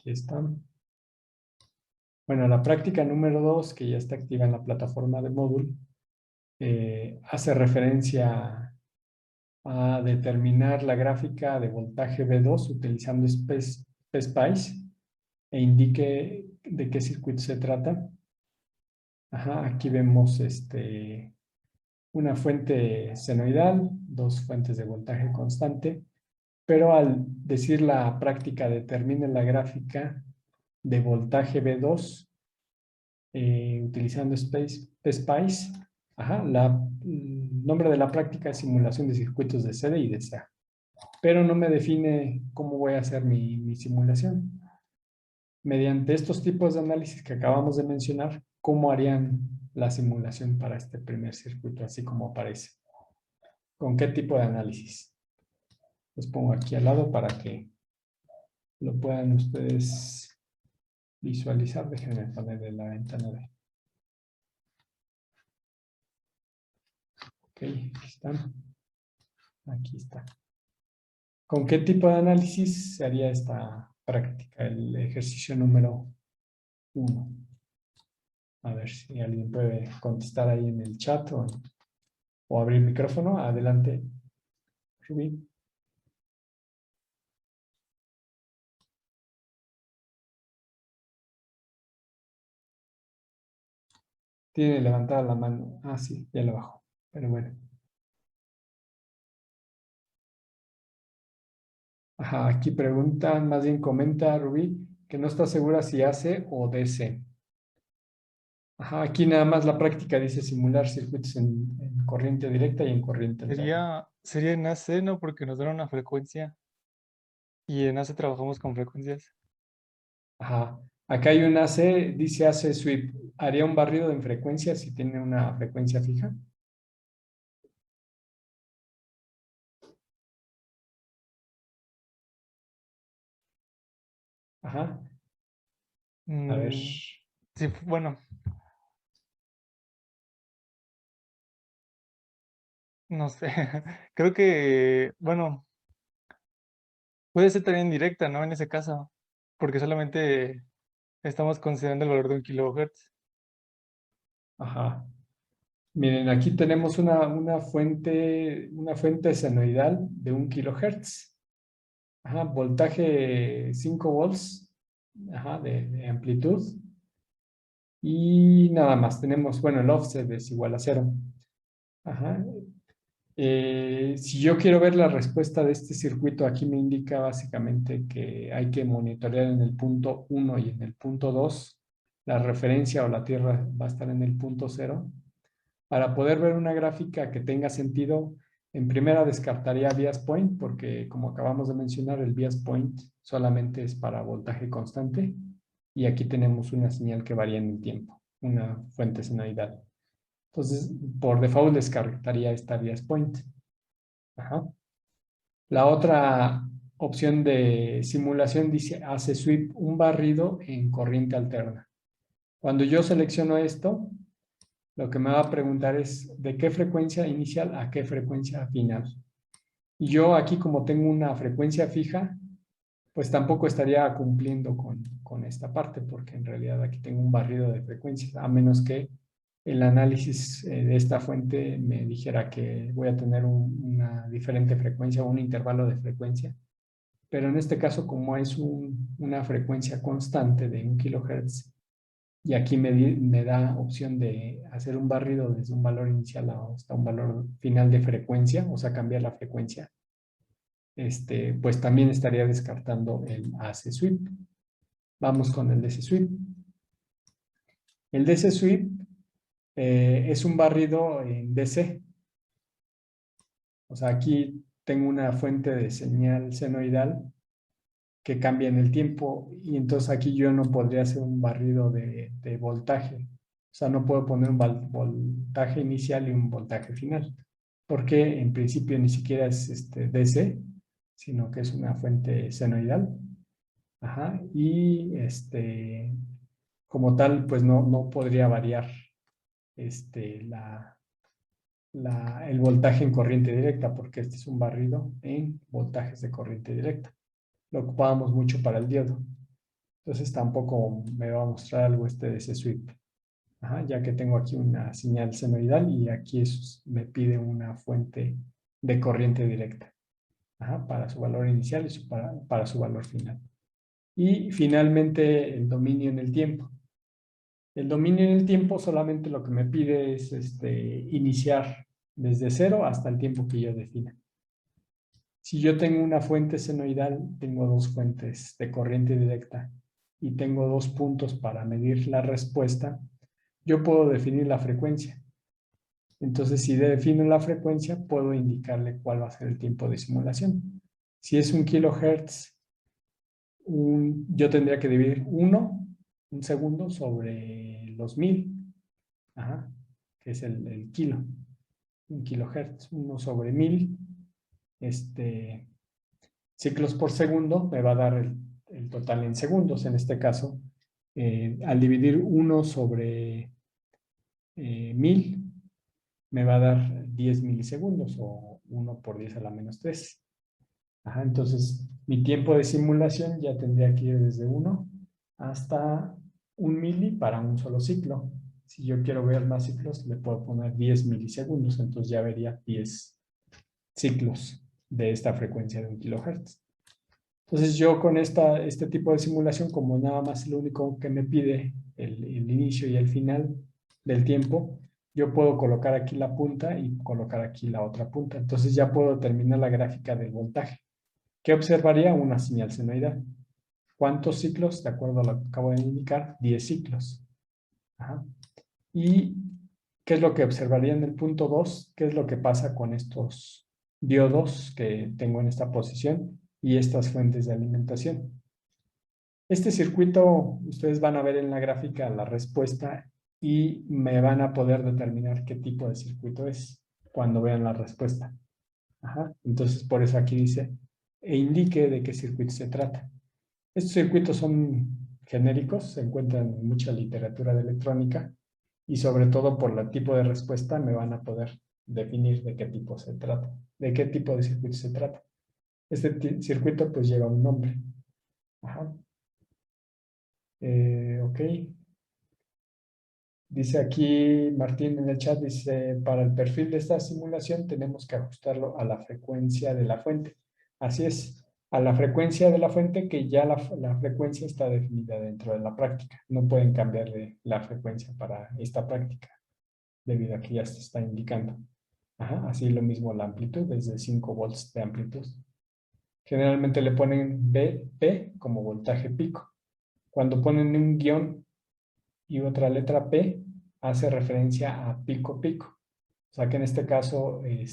Aquí está. Bueno, la práctica número 2, que ya está activa en la plataforma de Moodle, hace referencia a determinar la gráfica de voltaje V2 utilizando PSPICE e indique de qué circuito se trata. Ajá, aquí vemos una fuente senoidal, dos fuentes de voltaje constante, pero al decir la práctica determine la gráfica de voltaje V2 utilizando PSPICE, ajá, el nombre de la práctica es simulación de circuitos de CD y de SA, pero no me define cómo voy a hacer mi simulación. Mediante estos tipos de análisis que acabamos de mencionar, ¿cómo harían la simulación para este primer circuito, así como aparece? ¿Con qué tipo de análisis? Los pongo aquí al lado para que lo puedan ustedes visualizar. Déjenme ponerle la ventana de... Ok, aquí están. Aquí está. ¿Con qué tipo de análisis se haría esta práctica? El ejercicio número 1. A ver si alguien puede contestar ahí en el chat o abrir micrófono. Adelante, Rubí. Tiene levantada la mano. Ah, sí, ya la bajó. Pero bueno. Ajá, aquí preguntan, más bien comenta Rubí, que no está segura si AC o DC. Ajá, aquí nada más la práctica dice simular circuitos en corriente directa y en corriente alterna. Sería en AC, ¿no? Porque nos dan una frecuencia y en AC trabajamos con frecuencias. Ajá. Acá hay un AC, dice AC sweep. ¿Haría un barrido en frecuencia si tiene una frecuencia fija? Ajá. A ver. Sí, bueno, no sé. Creo que, bueno, puede ser también directa, ¿no? En ese caso, porque solamente estamos considerando el valor de 1 kHz. Ajá. Miren, aquí tenemos una fuente senoidal de 1 kHz. Ajá, voltaje 5 volts, ajá, de amplitud. Y nada más, tenemos, bueno, el offset es igual a 0. Ajá. Si yo quiero ver la respuesta de este circuito, aquí me indica básicamente que hay que monitorear en el punto 1 y en el punto 2. La referencia o la tierra va a estar en el punto 0. Para poder ver una gráfica que tenga sentido, en primera descartaría bias point, porque como acabamos de mencionar, el bias point solamente es para voltaje constante. Y aquí tenemos una señal que varía en el tiempo, una fuente senoidal. Entonces, por default descartaría esta bias point. Ajá. La otra opción de simulación dice, hace sweep un barrido en corriente alterna. Cuando yo selecciono esto, lo que me va a preguntar es de qué frecuencia inicial a qué frecuencia final. Y yo aquí, como tengo una frecuencia fija, pues tampoco estaría cumpliendo con esta parte, porque en realidad aquí tengo un barrido de frecuencias, a menos que el análisis de esta fuente me dijera que voy a tener una diferente frecuencia o un intervalo de frecuencia. Pero en este caso, como es una frecuencia constante de 1 kHz, y aquí me da opción de hacer un barrido desde un valor inicial hasta un valor final de frecuencia, o sea, cambiar la frecuencia, pues también estaría descartando el AC sweep. Vamos con el DC sweep. El DC sweep es un barrido en DC. O sea, aquí tengo una fuente de señal senoidal que cambia en el tiempo y entonces aquí yo no podría hacer un barrido de voltaje. O sea, no puedo poner un voltaje inicial y un voltaje final, porque en principio ni siquiera es DC, sino que es una fuente senoidal. Ajá, y como tal, pues no podría variar este, el voltaje en corriente directa, porque este es un barrido en voltajes de corriente directa. Lo ocupábamos mucho para el diodo. Entonces tampoco me va a mostrar algo de ese sweep. Ajá, ya que tengo aquí una señal senoidal y aquí me pide una fuente de corriente directa. Ajá, para su valor inicial y para su valor final. Y finalmente el dominio en el tiempo. El dominio en el tiempo solamente lo que me pide es iniciar desde cero hasta el tiempo que yo defina. Si yo tengo una fuente senoidal, tengo dos fuentes de corriente directa y tengo dos puntos para medir la respuesta, yo puedo definir la frecuencia. Entonces, si defino la frecuencia, puedo indicarle cuál va a ser el tiempo de simulación. Si es 1 kHz, yo tendría que dividir un segundo sobre los 1000, ajá, que es el kilo, 1 kHz, 1/1000, ciclos por segundo me va a dar el total en segundos. En este caso, al dividir 1/1000, me va a dar 10 milisegundos o 1 por 10⁻³ Ajá, entonces, mi tiempo de simulación ya tendría que ir desde 1 hasta 1 mili para un solo ciclo. Si yo quiero ver más ciclos, le puedo poner 10 milisegundos, entonces ya vería 10 ciclos de esta frecuencia de 1 kHz. Entonces yo con este tipo de simulación, como nada más lo único que me pide el inicio y el final del tiempo, yo puedo colocar aquí la punta y colocar aquí la otra punta. Entonces ya puedo terminar la gráfica del voltaje. ¿Qué observaría? Una señal senoidal. ¿Cuántos ciclos? De acuerdo a lo que acabo de indicar, 10 ciclos. Ajá. ¿Y qué es lo que observaría en el punto 2? ¿Qué es lo que pasa con estos diodos que tengo en esta posición y estas fuentes de alimentación? Este circuito, ustedes van a ver en la gráfica la respuesta y me van a poder determinar qué tipo de circuito es cuando vean la respuesta. Ajá. Entonces, por eso aquí dice, e indique de qué circuito se trata. Estos circuitos son genéricos, se encuentran en mucha literatura de electrónica y sobre todo por el tipo de respuesta me van a poder definir de qué tipo se trata, de qué tipo de circuito se trata. Este circuito pues lleva un nombre. Ajá. Ok. Dice aquí Martín en el chat, dice, para el perfil de esta simulación tenemos que ajustarlo a la frecuencia de la fuente. Así es, a la frecuencia de la fuente, que ya la frecuencia está definida dentro de la práctica. No pueden cambiarle la frecuencia para esta práctica, debido a que ya se está indicando. Ajá, así lo mismo la amplitud, es de 5 volts de amplitud. Generalmente le ponen P como voltaje pico. Cuando ponen un guión y otra letra P, hace referencia a pico pico. O sea que en este caso, el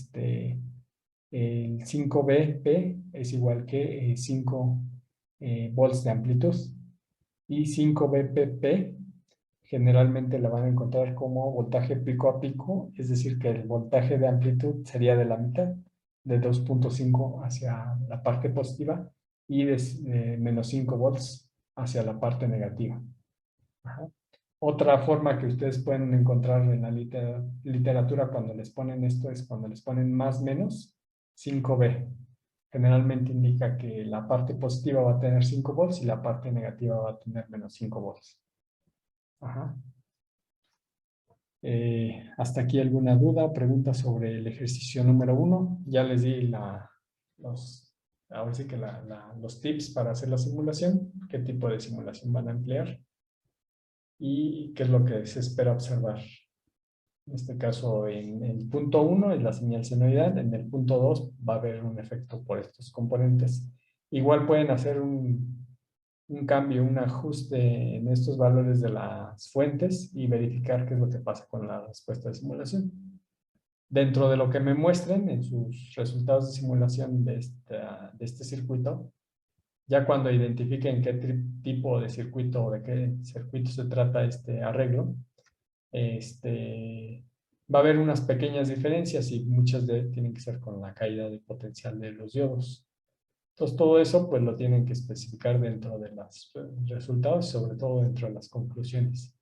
5BP es igual que 5 volts de amplitud. Y 5BPP generalmente la van a encontrar como voltaje pico a pico, es decir, que el voltaje de amplitud sería de la mitad, de 2.5 hacia la parte positiva y de menos 5 volts hacia la parte negativa. Ajá. Otra forma que ustedes pueden encontrar en la literatura cuando les ponen esto es cuando les ponen más menos 5B. Generalmente indica que la parte positiva va a tener 5 volts y la parte negativa va a tener menos 5 volts. Ajá. ¿Hasta aquí alguna duda o pregunta sobre el ejercicio número 1? Ya les di ahora sí que los tips para hacer la simulación, qué tipo de simulación van a emplear y qué es lo que se espera observar. En este caso, en el punto 1 es la señal senoidal, en el punto 2 va a haber un efecto por estos componentes. Igual pueden hacer un cambio, un ajuste en estos valores de las fuentes y verificar qué es lo que pasa con la respuesta de simulación. Dentro de lo que me muestren en sus resultados de simulación de este circuito, ya cuando identifiquen qué tipo de circuito o de qué circuito se trata este arreglo, va a haber unas pequeñas diferencias y muchas tienen que ser con la caída de potencial de los diodos. Entonces, todo eso pues lo tienen que especificar dentro de los resultados, sobre todo dentro de las conclusiones,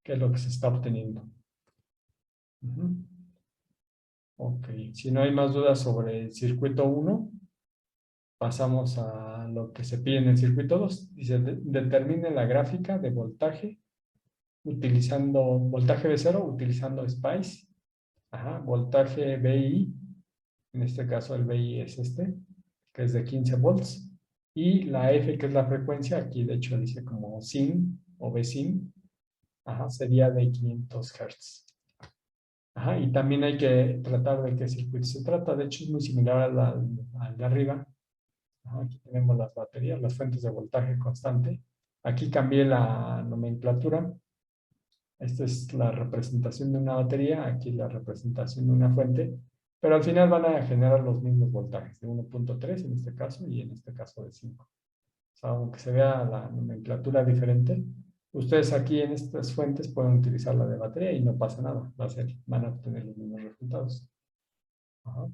qué es lo que se está obteniendo. Ok, si no hay más dudas sobre el circuito 1, pasamos a los lo que se pide en el circuito 2. Dice, determine la gráfica de voltaje utilizando voltaje de cero, utilizando SPICE. Ajá, voltaje VI, en este caso el VI es este, que es de 15 volts. Y la F, que es la frecuencia, aquí de hecho dice como SIN o VSIN, ajá, sería de 500 Hz. Ajá, y también hay que tratar de qué circuito se trata. De hecho, es muy similar al de arriba. Ajá, aquí tenemos las baterías, las fuentes de voltaje constante. Aquí cambié la nomenclatura. Esta es la representación de una batería, aquí la representación de una fuente, pero al final van a generar los mismos voltajes, de 1.3 en este caso y en este caso de 5. O sea, aunque se vea la nomenclatura diferente, ustedes aquí en estas fuentes pueden utilizar la de batería y no pasa nada, van a obtener los mismos resultados. Ajá.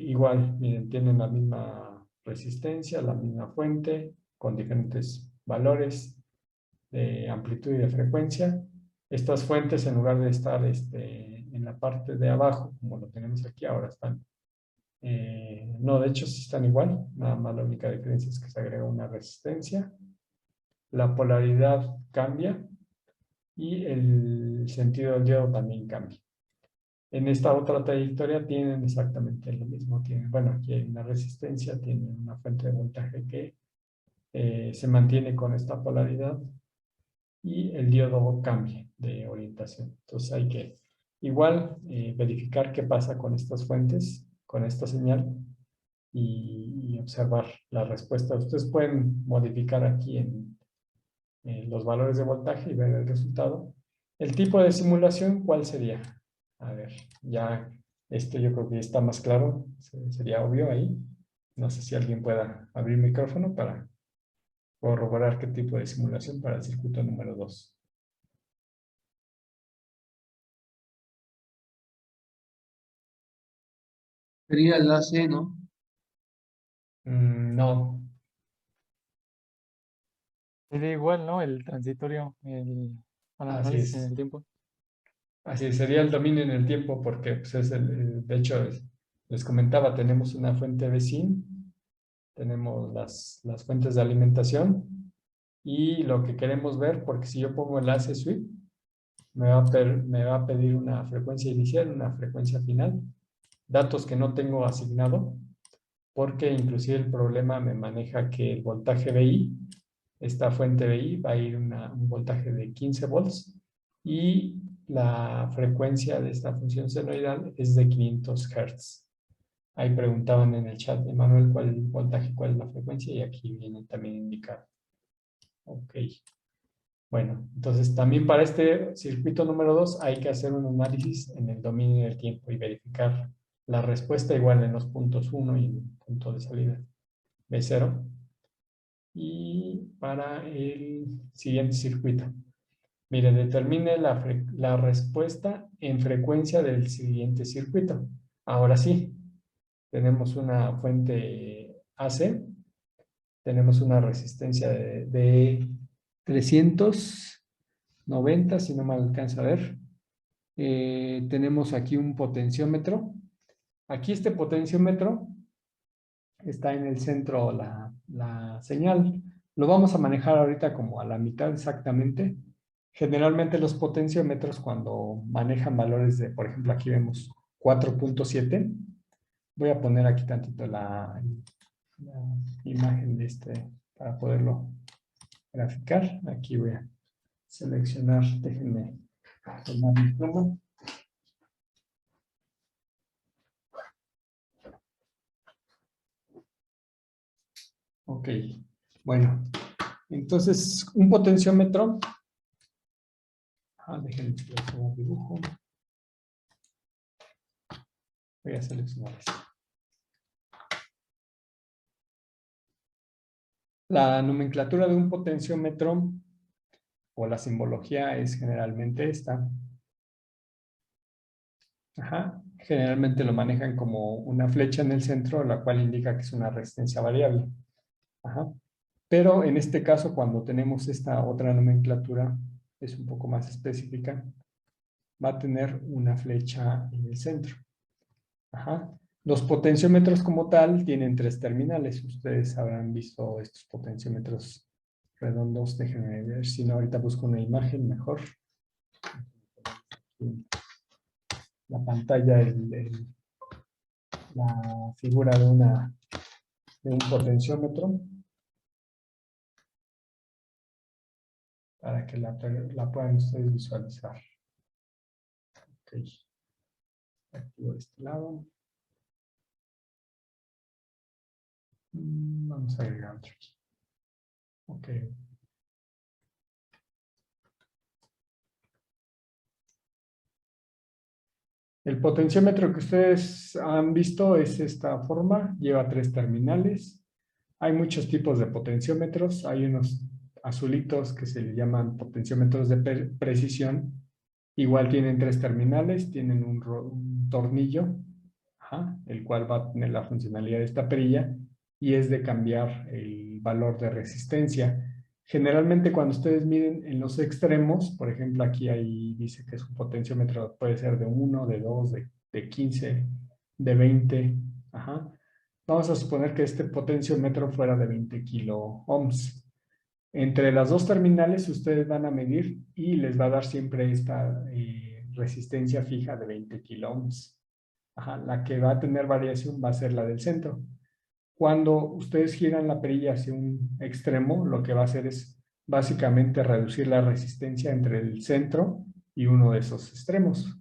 Igual, miren, tienen la misma resistencia, la misma fuente, con diferentes valores de amplitud y de frecuencia. Estas fuentes, en lugar de estar en la parte de abajo, como lo tenemos aquí, ahora están. No, de hecho sí están igual, nada más la única diferencia es que se agrega una resistencia. La polaridad cambia y el sentido del diodo también cambia. En esta otra trayectoria tienen exactamente lo mismo. Bueno, aquí hay una resistencia, tienen una fuente de voltaje que se mantiene con esta polaridad y el diodo cambia de orientación. Entonces hay que igual verificar qué pasa con estas fuentes, con esta señal y observar la respuesta. Ustedes pueden modificar aquí en los valores de voltaje y ver el resultado. El tipo de simulación, ¿cuál sería? A ver, ya yo creo que está más claro, sería obvio ahí. No sé si alguien pueda abrir el micrófono para corroborar qué tipo de simulación para el circuito número 2. Sería el AC, ¿no? No, Sería igual, ¿no? El transitorio, el así análisis en es. el tiempo. Así sería el dominio en el tiempo porque pues, de hecho, les comentaba, tenemos una fuente vecina, tenemos las fuentes de alimentación y lo que queremos ver, porque si yo pongo el AC sweep, me va a pedir una frecuencia inicial, una frecuencia final, datos que no tengo asignado, porque inclusive el problema me maneja que el voltaje VI, esta fuente VI va a ir un voltaje de 15 volts y la frecuencia de esta función senoidal es de 500 Hz. Ahí preguntaban en el chat, Emanuel, cuál es el voltaje, cuál es la frecuencia, y aquí viene también indicado. Ok. Bueno, entonces también para este circuito número 2 hay que hacer un análisis en el dominio del tiempo y verificar la respuesta igual en los puntos 1 y en el punto de salida B0. Y para el siguiente circuito. Mire, determine la respuesta en frecuencia del siguiente circuito. Ahora sí, tenemos una fuente AC, tenemos una resistencia de 390, si no me alcanza a ver. Tenemos aquí un potenciómetro. Aquí este potenciómetro está en el centro la señal. Lo vamos a manejar ahorita como a la mitad exactamente. Generalmente los potenciómetros cuando manejan valores de, por ejemplo, aquí vemos 4.7. Voy a poner aquí tantito la imagen de para poderlo graficar. Aquí voy a seleccionar, déjenme tomar mi pluma. Ok, bueno, entonces un potenciómetro, déjenme hacer un dibujo. Voy a seleccionar esto. La nomenclatura de un potenciómetro o la simbología es generalmente esta. Ajá. Generalmente lo manejan como una flecha en el centro, la cual indica que es una resistencia variable. Ajá. Pero en este caso, cuando tenemos esta otra nomenclatura, es un poco más específica, va a tener una flecha en el centro. Ajá. Los potenciómetros como tal tienen 3 terminales. Ustedes habrán visto estos potenciómetros redondos. Déjenme ver si no, ahorita busco una imagen mejor. La pantalla, la figura de un potenciómetro para que la puedan ustedes visualizar. Ok. Activo de este lado. Vamos a agregar otro aquí. Ok. El potenciómetro que ustedes han visto es esta forma, lleva 3 terminales. Hay muchos tipos de potenciómetros, hay unos azulitos que se le llaman potenciómetros de precisión. Igual tienen 3 terminales, tienen un tornillo, el cual va a tener la funcionalidad de esta perilla y es de cambiar el valor de resistencia. Generalmente cuando ustedes miden en los extremos, por ejemplo aquí ahí dice que es un potenciómetro, puede ser de 1, de 2, de 15, de 20. Vamos a suponer que este potenciómetro fuera de 20 kilo ohms. Entre las dos terminales ustedes van a medir y les va a dar siempre esta resistencia fija de 20 kilo ohms. La que va a tener variación va a ser la del centro. Cuando ustedes giran la perilla hacia un extremo, lo que va a hacer es básicamente reducir la resistencia entre el centro y uno de esos extremos.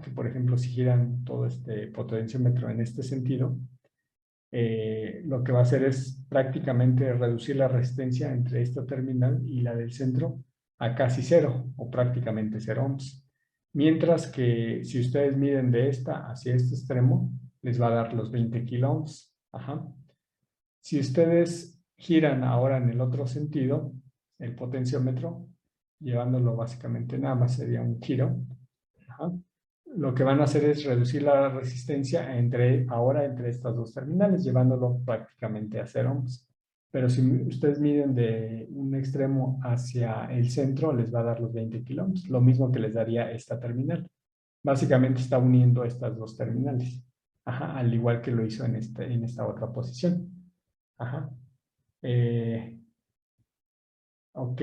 Que por ejemplo, si giran todo este potenciómetro en este sentido, lo que va a hacer es prácticamente reducir la resistencia entre esta terminal y la del centro a casi cero o prácticamente 0 ohms. Mientras que si ustedes miden de esta hacia este extremo, les va a dar los 20 kilo ohms. Si ustedes giran ahora en el otro sentido, el potenciómetro, llevándolo básicamente nada más sería un giro, lo que van a hacer es reducir la resistencia ahora entre estas dos terminales, llevándolo prácticamente a 0 ohms. Pero si ustedes miden de un extremo hacia el centro, les va a dar los 20 kilo ohms, lo mismo que les daría esta terminal. Básicamente está uniendo estas dos terminales, al igual que lo hizo en esta otra posición. Ok.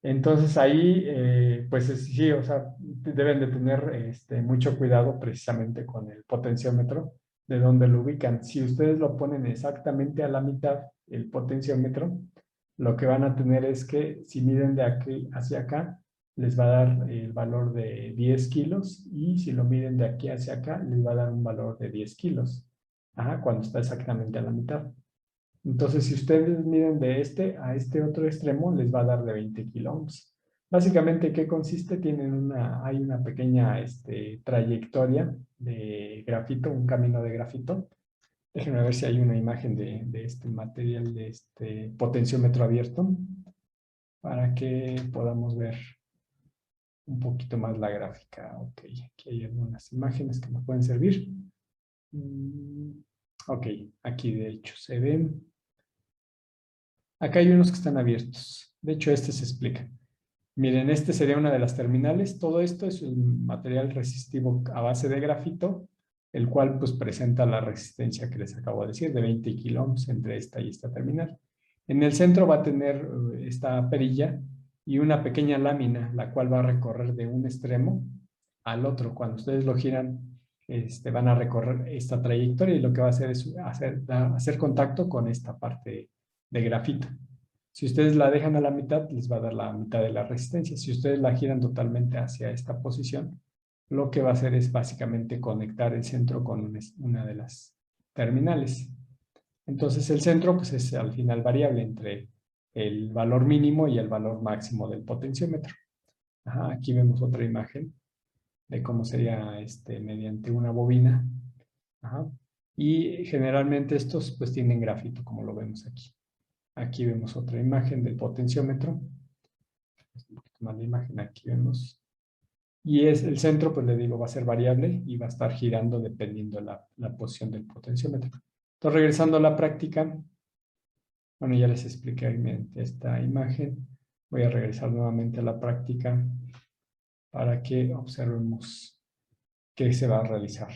Entonces ahí, pues sí, o sea, deben de tener mucho cuidado precisamente con el potenciómetro, de dónde lo ubican. Si ustedes lo ponen exactamente a la mitad, el potenciómetro, lo que van a tener es que si miden de aquí hacia acá, les va a dar el valor de 10 kilos y si lo miden de aquí hacia acá, les va a dar un valor de 10 kilos. Cuando está exactamente a la mitad. Entonces, si ustedes miden de este a este otro extremo, les va a dar de 20 kilo ohms. Básicamente, ¿qué consiste? Hay una pequeña trayectoria de grafito, un camino de grafito. Déjenme ver si hay una imagen de este material, de este potenciómetro abierto, para que podamos ver un poquito más la gráfica. Ok, aquí hay algunas imágenes que nos pueden servir. Ok, aquí de hecho se ven. Acá hay unos que están abiertos. De hecho, este se explica. Miren, este sería una de las terminales. Todo esto es un material resistivo a base de grafito, el cual pues presenta la resistencia que les acabo de decir, de 20 kilo ohms entre esta y esta terminal. En el centro va a tener esta perilla y una pequeña lámina, la cual va a recorrer de un extremo al otro. Cuando ustedes lo giran, van a recorrer esta trayectoria y lo que va a hacer es hacer contacto con esta parte de grafito. Si ustedes la dejan a la mitad, les va a dar la mitad de la resistencia. Si ustedes la giran totalmente hacia esta posición, lo que va a hacer es básicamente conectar el centro con una de las terminales. Entonces el centro pues es al final variable entre el valor mínimo y el valor máximo del potenciómetro. Aquí vemos otra imagen de cómo sería mediante una bobina. Y generalmente estos pues tienen grafito, como lo vemos aquí. Aquí vemos otra imagen del potenciómetro. Un poquito más la imagen, aquí vemos. Y el centro, pues le digo, va a ser variable y va a estar girando dependiendo de la posición del potenciómetro. Entonces, regresando a la práctica, bueno, ya les expliqué esta imagen. Voy a regresar nuevamente a la práctica para que observemos qué se va a realizar.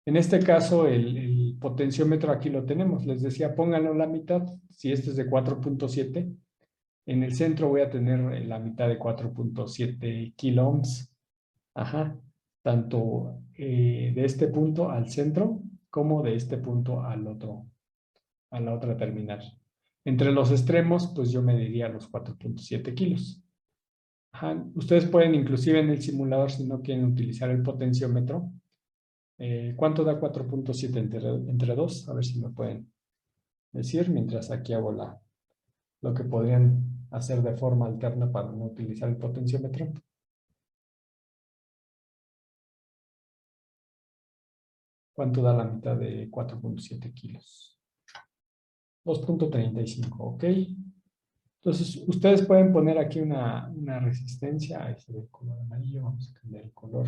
En este caso, el potenciómetro aquí lo tenemos. Les decía, pónganlo la mitad. Si este es de 4.7, en el centro voy a tener la mitad de 4.7 kilo ohms. Ajá. Tanto de este punto al centro como de este punto al otro, a la otra terminal. Entre los extremos, pues yo mediría los 4.7 kilos. Ajá. Ustedes pueden inclusive en el simulador, si no quieren utilizar el potenciómetro, ¿cuánto da 4.7 entre 2? A ver si me pueden decir, mientras aquí hago lo que podrían hacer de forma alterna para no utilizar el potenciómetro. ¿Cuánto da la mitad de 4.7 kilos? 2.35, ¿ok? Entonces, ustedes pueden poner aquí una resistencia. Ahí se ve el color amarillo. Vamos a cambiar el color.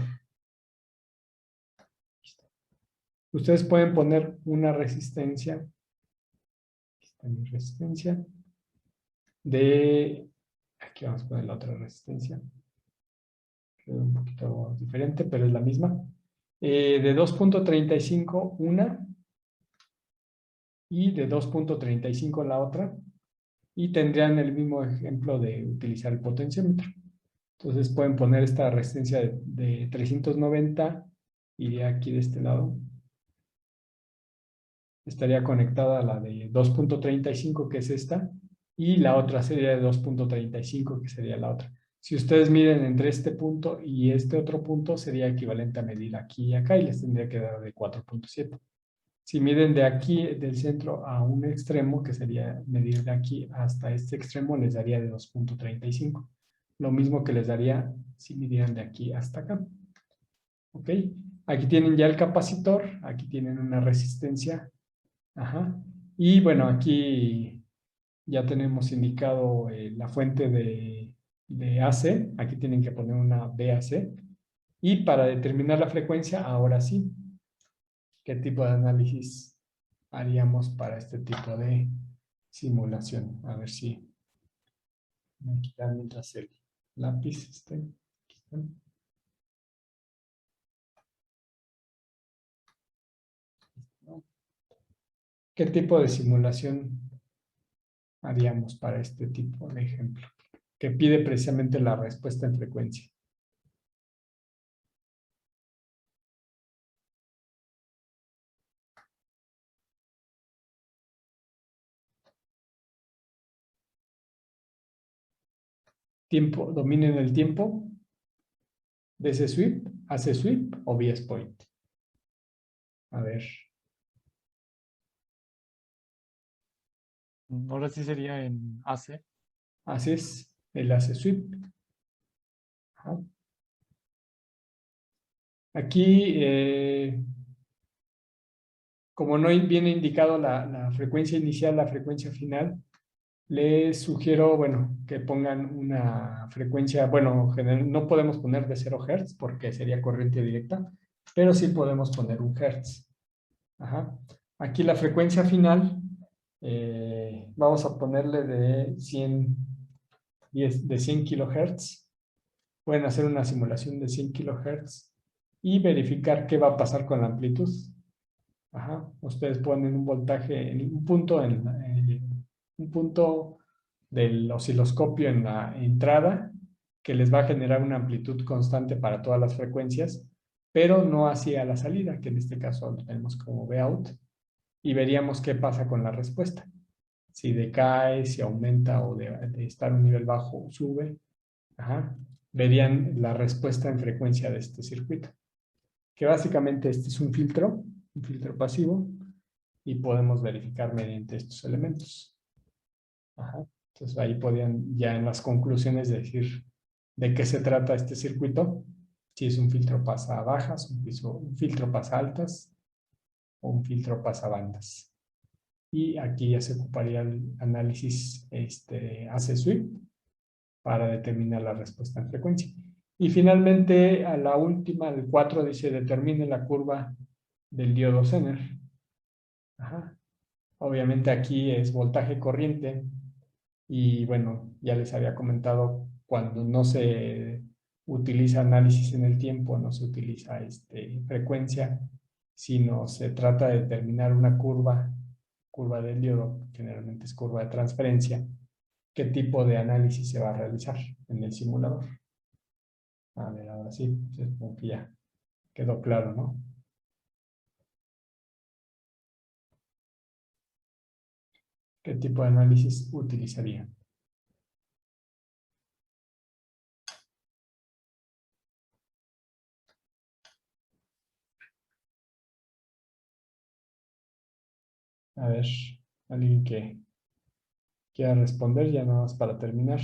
Ustedes pueden poner una resistencia. Aquí está mi resistencia. Aquí vamos a poner la otra resistencia. Queda un poquito diferente, pero es la misma. De 2.35 una. Y de 2.35 la otra. Y tendrían el mismo ejemplo de utilizar el potenciómetro. Entonces pueden poner esta resistencia de 390 y de aquí de este lado estaría conectada a la de 2.35 que es esta y la otra sería de 2.35 que sería la otra. Si ustedes miden entre este punto y este otro punto sería equivalente a medir aquí y acá y les tendría que dar de 4.7. Si miden de aquí, del centro a un extremo, que sería medir de aquí hasta este extremo, les daría de 2.35. Lo mismo que les daría si midieran de aquí hasta acá. ¿Ok? Aquí tienen ya el capacitor, aquí tienen una resistencia. Ajá. Y bueno, aquí ya tenemos indicado la fuente de AC. Aquí tienen que poner una DAC. Y para determinar la frecuencia, ahora sí, ¿qué tipo de análisis haríamos para este tipo de simulación? A ver si me quitan mientras el lápiz esté. Aquí está. ¿Qué tipo de simulación haríamos para este tipo de ejemplo? Que pide precisamente la respuesta en frecuencia. Tiempo, dominen el tiempo de ese sweep, hace sweep o bias point. A ver. Ahora sí sería en AC. Haces el hace sweep. Ajá. Aquí, como no viene indicado la frecuencia inicial, la frecuencia final, les sugiero, bueno, que pongan una frecuencia, bueno, no podemos poner de 0 Hz porque sería corriente directa, pero sí podemos poner 1 Hz. Ajá. Aquí la frecuencia final, vamos a ponerle de 100 kilohertz. Pueden hacer una simulación de 100 kilohertz y verificar qué va a pasar con la amplitud. Ajá. Ustedes ponen un voltaje en un punto, un punto del osciloscopio en la entrada que les va a generar una amplitud constante para todas las frecuencias, pero no hacia la salida, que en este caso lo tenemos como Vout, y veríamos qué pasa con la respuesta. Si decae, si aumenta o de estar a un nivel bajo sube. Ajá. Verían la respuesta en frecuencia de este circuito. Que básicamente este es un filtro pasivo, y podemos verificar mediante estos elementos. Ajá. Entonces ahí podrían ya en las conclusiones decir de qué se trata este circuito, si es un filtro pasa bajas, un filtro pasa altas o un filtro pasa bandas. Y aquí ya se ocuparía el análisis AC sweep para determinar la respuesta en frecuencia. Y finalmente, a la última, el 4, dice determine la curva del diodo Zener. Ajá. Obviamente aquí es voltaje corriente y bueno, ya les había comentado cuando no se utiliza análisis en el tiempo, no se utiliza frecuencia, sino se trata de determinar una curva del diodo, generalmente es curva de transferencia, qué tipo de análisis se va a realizar en el simulador. A ver, ahora sí, supongo que ya quedó claro, ¿no? ¿Qué tipo de análisis utilizaría? A ver, alguien que quiera responder ya nada más para terminar.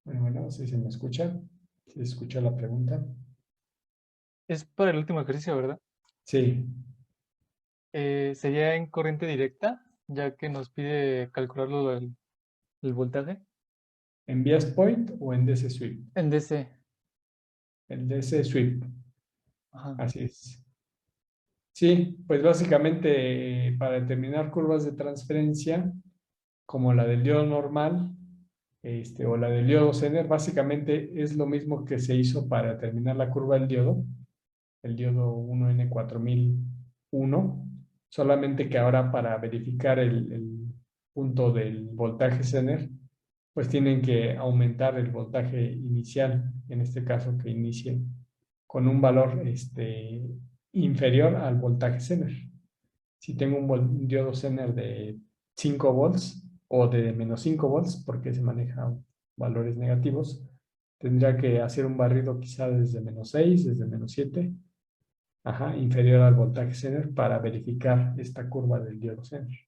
Bueno, si se me escucha, si se escucha la pregunta. Es para el último ejercicio, ¿verdad? Sí, Sería en corriente directa, ya que nos pide calcularlo el voltaje. ¿en bias point o en DC sweep? En DC. El DC sweep, Ajá. así es. Sí, pues básicamente para determinar curvas de transferencia, como la del diodo normal, o la del diodo Zener, básicamente es lo mismo que se hizo para determinar la curva del diodo, el diodo 1N4001, solamente que ahora para verificar el punto del voltaje Zener, pues tienen que aumentar el voltaje inicial, en este caso que inicie con un valor inferior al voltaje Zener. Si tengo un diodo Zener de 5 volts o de menos 5 volts, porque se manejan valores negativos, tendría que hacer un barrido quizá desde menos 6, desde menos 7, inferior al voltaje Zener para verificar esta curva del diodo Zener.